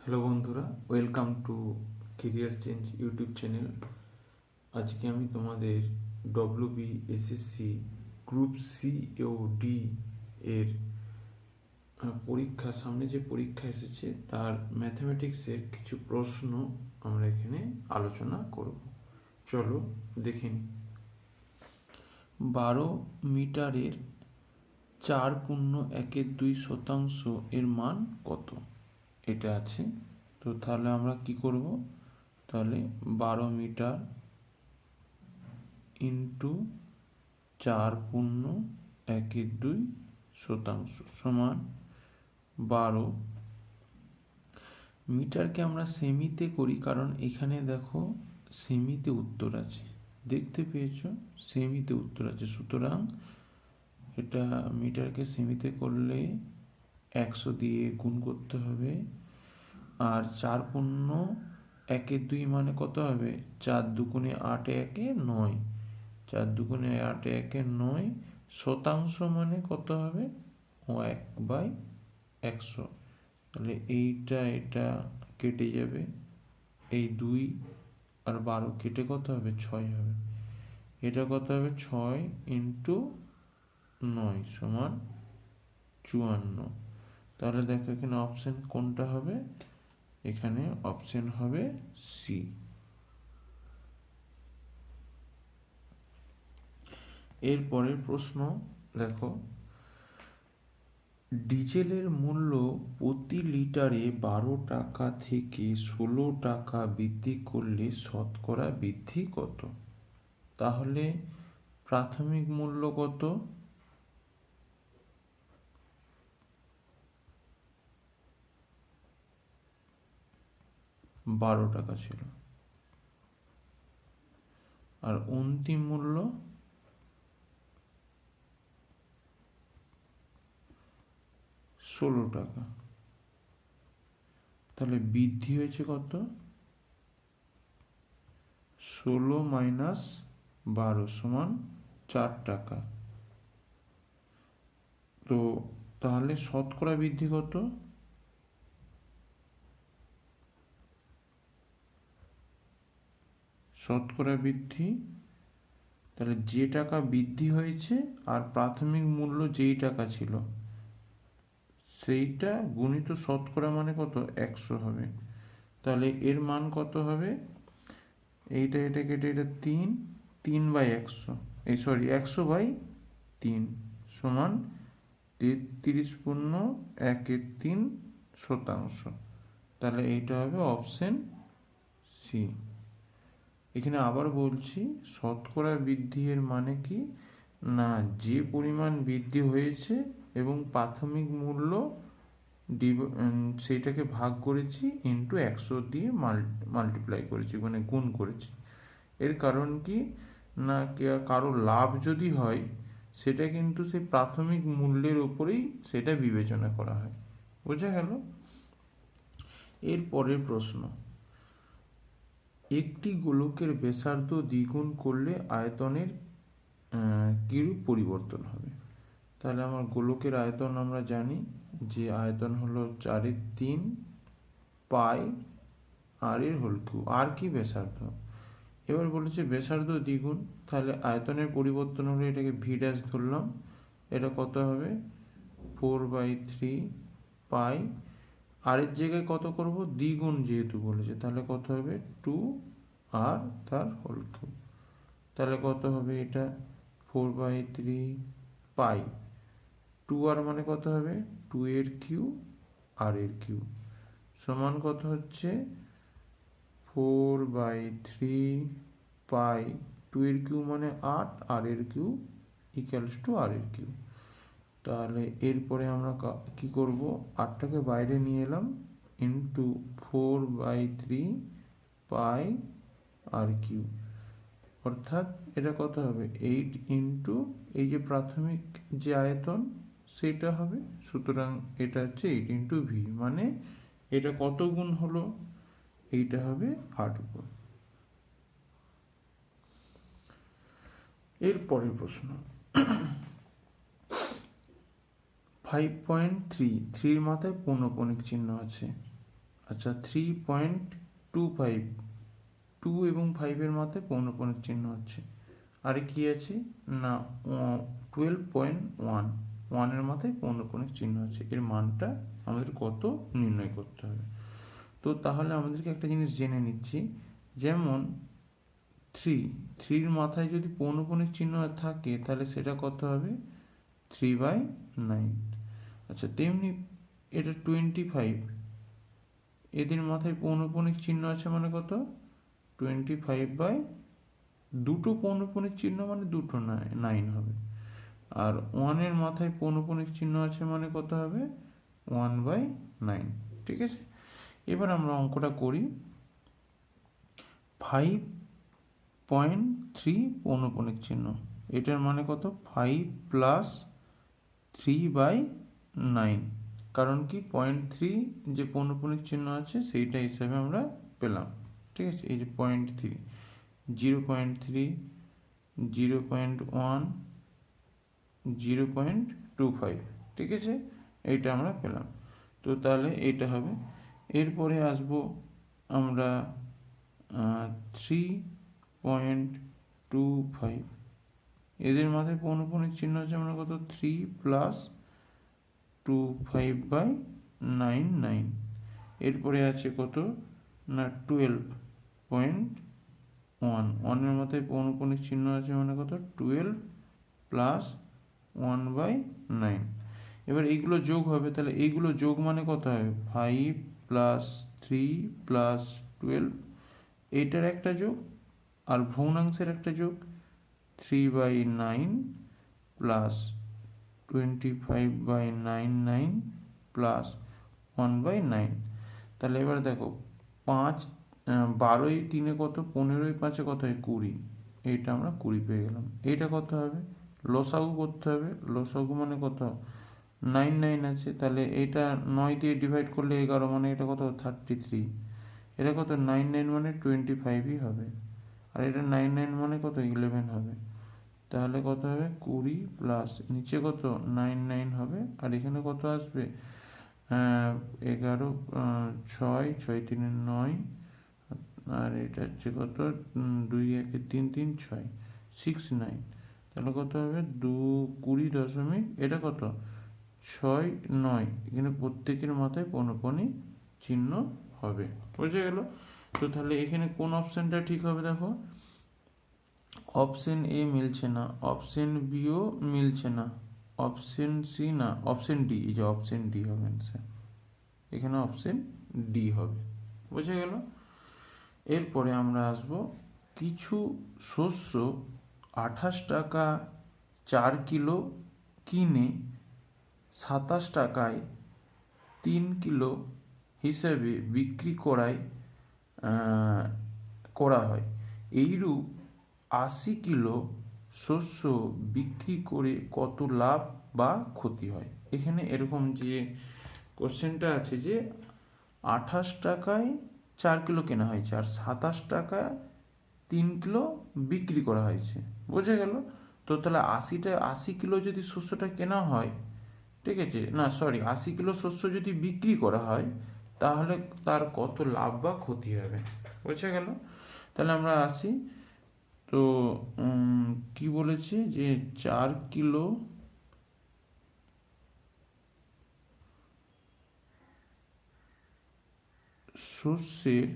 Hello বন্ধুরা, welcome to career change YouTube channel. আজকে আমি তোমাদের WBSSC গ্রুপ সি ও ডি এর সামনে যে পরীক্ষা এসেছে তার ম্যাথমেটিক্সের কিছু প্রশ্ন আমরা এখানে আলোচনা করব। চলো দেখে নিই। 12 মিটারের 4.1২ এর মান কত? এটা আছে। তো তাহলে আমরা কি করব? তাহলে 12 মিটার ইন্টু 4.1২ সমান 12। মিটারকে আমরা সেমিতে করি, কারণ এখানে দেখো সেমিতে উত্তর আছে, দেখতে পেয়েছো সেমিতে উত্তর আছে। সুতরাং এটা মিটারকে সেমিতে করলে 100 দিয়ে গুণ করতে হবে। আর 4.1২ মানে কত হবে? 4 দুগুণে 8 একে 9, 4 দুগুণে 8 একে 9। শতাংশ মানে কত হবে? 1/100। তাহলে এটা কেটে যাবে, এই 2 আর 12 কেটে কত হবে? 6 হবে। এটা কত হবে? 6 ইন্টু 9 সমান 54। তাহলে দেখো এখানে অপশন কোনটা হবে? এখানে অপশন হবে সি। এরপরের প্রশ্ন দেখো, ডিজেলের মূল্য প্রতি লিটারে 12 টাকা থেকে 16 টাকা বৃদ্ধি করলে শতকরা বৃদ্ধি কত? তাহলে প্রাথমিক মূল্য কত? 12 টাকা ছিল, আর অন্তিম মূল্য 16 টাকা। তাহলে বৃদ্ধি হয়েছে কত? 16 মাইনাস 12 সমান 4 টাকা। তো তাহলে শতকরা বৃদ্ধি কত? শতকরা বৃদ্ধি, তাহলে যে টাকা বৃদ্ধি হয়েছে আর প্রাথমিক মূল্য যেই টাকা ছিল সেইটা গুণিত শতকরা মানে কত? 100 হবে। তাহলে এর মান কত হবে? এটা কেটে এটা 3/100, 100/3 সমান 33.13 শতাংশ। তাহলে এইটা হবে অপশন সি। এখানে আবার বলছি, শতকরা বৃদ্ধি এর মানে কি না, যে পরিমাণ বৃদ্ধি হয়েছে এবং প্রাথমিক মূল্য সেইটাকে ভাগ করেছি ইন্টু 100 দিয়ে মাল্টিপ্লাই করেছি, মানে গুণ করেছি। এর কারণ কি না, কারো লাভ যদি হয় সেটা কিন্তু সেই প্রাথমিক মূল্যের উপরেই সেটা বিবেচনা করা হয়। বোঝা গেল? এর পরের প্রশ্ন, একটি গোলকের ব্যাসার্ধ দ্বিগুণ করলে আয়তনের কিরূপ পরিবর্তন হবে? তাহলে আমার গোলকের আয়তন আমরা জানি যে আয়তন হলো 4/3 পাই আর এর হোল কিউব। আর কি? ব্যাসার্ধ। এবার বলেছে ব্যাসার্ধ দ্বিগুণ, তাহলে আয়তনের পরিবর্তন হলে এটাকে ভি ড্যাশ ধরলাম। এটা কত হবে? 4/3 পাই। আর এর জায়গায় কত করব? দ্বিগুণ যেহেতু বলেছে, তাহলে কত হবে? 2 আর তার হোল কিউব। তাহলে কত হবে? এটা 4/3 পাই। 2 আর মানে কত হবে? 2 এর কিউব আর এর কিউব সমান কত হচ্ছে? 4/3 পাই। 2 এর কিউব মানে 8 আর এর কিউব ইকুয়ালস টু আর এর কিউব। তাহলে এরপরে আমরা কি করব? 8টাকে বাইরে নিয়ে এলাম, ইন্টু 4/3 পাই আর কিউব, অর্থাৎ এটা কত হবে? 8 ইন্টু এই যে প্রাথমিক যে আয়তন সেটা হবে। সুতরাং এটা হচ্ছে 8 ইন্টু ভি, মানে এটা কত গুণ হলো? এইটা হবে 8 গুণ। এর পরের প্রশ্ন, 5.3 মাথায় পৌনঃপুনিক চিহ্ন আছে, আচ্ছা 3.25, 2 এবং 5 এর মাথায় পৌনঃপুনিক চিহ্ন আছে। আরে কি আছে না 12.1, 1 এর মাথায় পৌনঃপুনিক চিহ্ন আছে। এর মানটা আমাদের কত নির্ণয় করতে হবে। তো তাহলে আমাদেরকে একটা জিনিস জেনে নিচ্ছি, যেমন 3 এর মাথায় যদি পৌনঃপুনিক চিহ্ন থাকে তাহলে সেটা কত হবে 3/9। আচ্ছা তেমনি এটা 25, এদের মাথায় পৌনঃপুনিক চিহ্ন আছে মানে কত 25/, দুটো পৌনঃপুনিক চিহ্ন মানে দুটো 9 হবে। আর 1 এর মাথায় পৌনঃপুনিক চিহ্ন আছে মানে কত হবে 1/9। ঠিক আছে, এবার আমরা অঙ্কটা করি। 5.3 পৌনঃপুনিক চিহ্ন, এটার মানে কত 5 + 3/9, কারণ কি 0.3 যে পৌনঃপুনিক চিহ্ন আছে সেইটা হিসাবে আমরা পেলাম। ঠিক আছে, এই যে 0.3, 0.3, 0.1, 0.25, ঠিক আছে, এইটা আমরা পেলাম। তো তাহলে এইটা হবে। এরপরে আসবো আমরা 3.25, এদের মাথায় পৌনঃপুনিক চিহ্ন আছে আমরা কত 3 + 25/9। এরপরে আছে কত না 12.1, 1 এর মাথায় পৌনঃপুনিক চিহ্ন আছে মানে কত 12 + 1/9। এবার এইগুলো যোগ হবে, তাহলে এইগুলো যোগ মানে কত হবে 5 + 3 + 12, এইটার একটা যোগ আর ভগ্নাংশের একটা যোগ 3/9 + 25/99 + 1/9। তাহলে এবার দেখো 5, 12 3 কত 15, 5 কত হয় 20, এইটা আমরা 20 পেয়ে গেলাম। এইটা কত হবে লসাগু করতে হবে, লসাগু মানে কত 9 আছে, তাহলে এটা 9 দিয়ে ডিভাইড করলে 11, মানে এটা কত 33, এটা কত 9 মানে 25ই হবে, আর এটা 9 মানে কত 11 হবে। তাহলে কত হবে 20 প্লাস নিচে কত 9 হবে, আর এখানে কত আসবে 11, 6, 6 3 9, আর এটা হচ্ছে কত 2 1 3 3 6, 6 9, তাহলে কত হবে 20 দশমিক, এটা কত 6 9, এখানে প্রত্যেকের মাথায় পৌনঃপুনিক চিহ্ন হবে। বুঝে গেল? তো তাহলে এখানে কোন অপশনটা ঠিক হবে দেখো, অপশন এ মিলছে না, অপশন বিও মিলছে না, অপশন সি না, অপশন ডি, এই যে অপশন ডি হবে অ্যান্সার, এখানে অপশন ডি হবে। বুঝে গেল? এরপরে আমরা আসব কিছু শস্য 28 টাকা 4 কিলো কিনে 27 টাকায় 3 কিলো হিসেবে বিক্রি করা হয়। এইরূপ 80 কিলো শস্য বিক্রি করে কত লাভ বা ক্ষতি হয়। এখানে এরকম যে কোশ্চেনটা আছে যে 28 টাকায় 4 কিলো কেনা হয়েছে আর 27 টাকায় 3 কিলো বিক্রি করা হয়েছে। বোঝা গেল? তো তাহলে 80 কিলো যদি শস্যটা কেনা হয়, ঠিক আছে, না সরি 80 কিলো শস্য যদি বিক্রি করা হয় তাহলে তার কত লাভ বা ক্ষতি হবে। বোঝা গেল? তাহলে আমরা আসি, তো কি বলেছে যে 4 কিলো শস্যের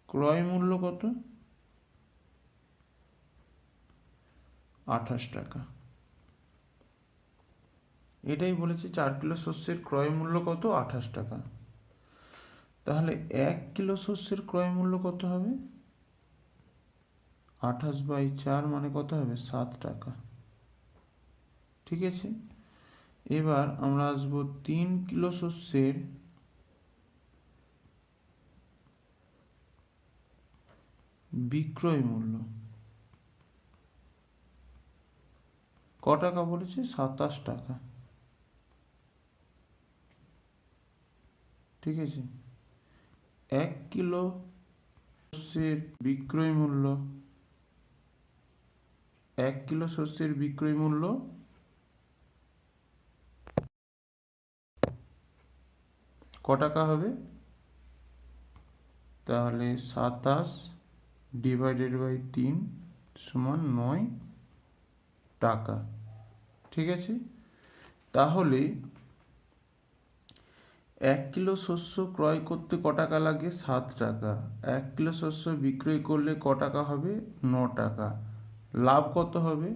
ক্রয় মূল্য কত 28 টাকা। এটাই বলেছে 4 কিলো শস্যের ক্রয় মূল্য কত 28 টাকা। তাহলে 1 কিলো শস্যের ক্রয় মূল্য কত হবে 28/4, মানে কত হবে 7 টাকা। ঠিক আছে, এবার আমরা আসবো 3 কিলো শস্যের বিক্রয় মূল্য ক টাকা বলেছে 27 টাকা। ঠিক আছে, 1 কিলো শস্যের বিক্রয় মূল্য, 1 কিলো শস্যের বিক্রয় মূল্য টাকা হবে? তাহলে 27 ডিভাইডেড বাই 3 সমান 9 টাকা। ঠিক আছে, তাহলে 1 কিলো শস্য ক্রয় করতে টাকা লাগে? 7 টাকা। 1 কিলো শস্য বিক্রয় করলে টাকা হবে? 9 টাকা। লাভ কত হবে?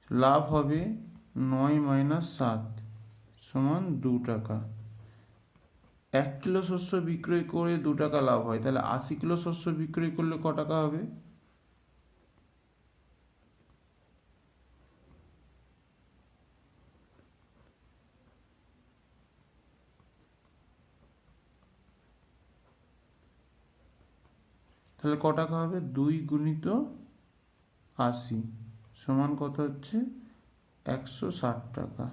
লাভ হবে 9 মাইনাস 7 সমান 2 টাকা। 1 কিলো শস্য বিক্রয় করে 2 টাকা লাভ হয়, তাহলে 80 কিলো শস্য বিক্রয় করলে টাকা হবে? তাহলে টাকা হবে? 2 গুণিত 80 সমান কত হচ্ছে? 160 টাকা।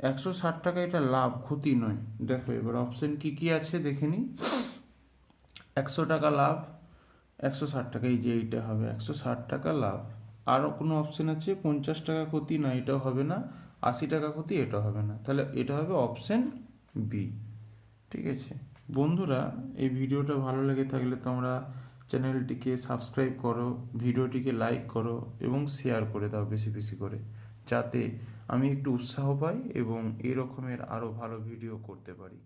160 টাকা, এটা লাভ, ক্ষতি নয়। দেখো এবার অপশন কি কি আছে দেখে নি। 100 টাকা লাভ, 160 টাকা, এই যে এইটা হবে 160 টাকা লাভ। আরও কোনো অপশন আছে? 50 টাকা ক্ষতি, না এটাও হবে না। 80 টাকা ক্ষতি, এটা হবে না। তাহলে এটা হবে অপশন বি। ঠিক আছে বন্ধুরা, এই ভিডিওটা ভালো লেগে থাকলে তোমরা চ্যানেলটিকে সাবস্ক্রাইব করো, ভিডিওটিকে লাইক করো এবং শেয়ার করে দাও বেশি বেশি করে, যাতে আমি একটু উৎসাহ পাই এবং এই রকমের আরও ভালো ভিডিও করতে পারি।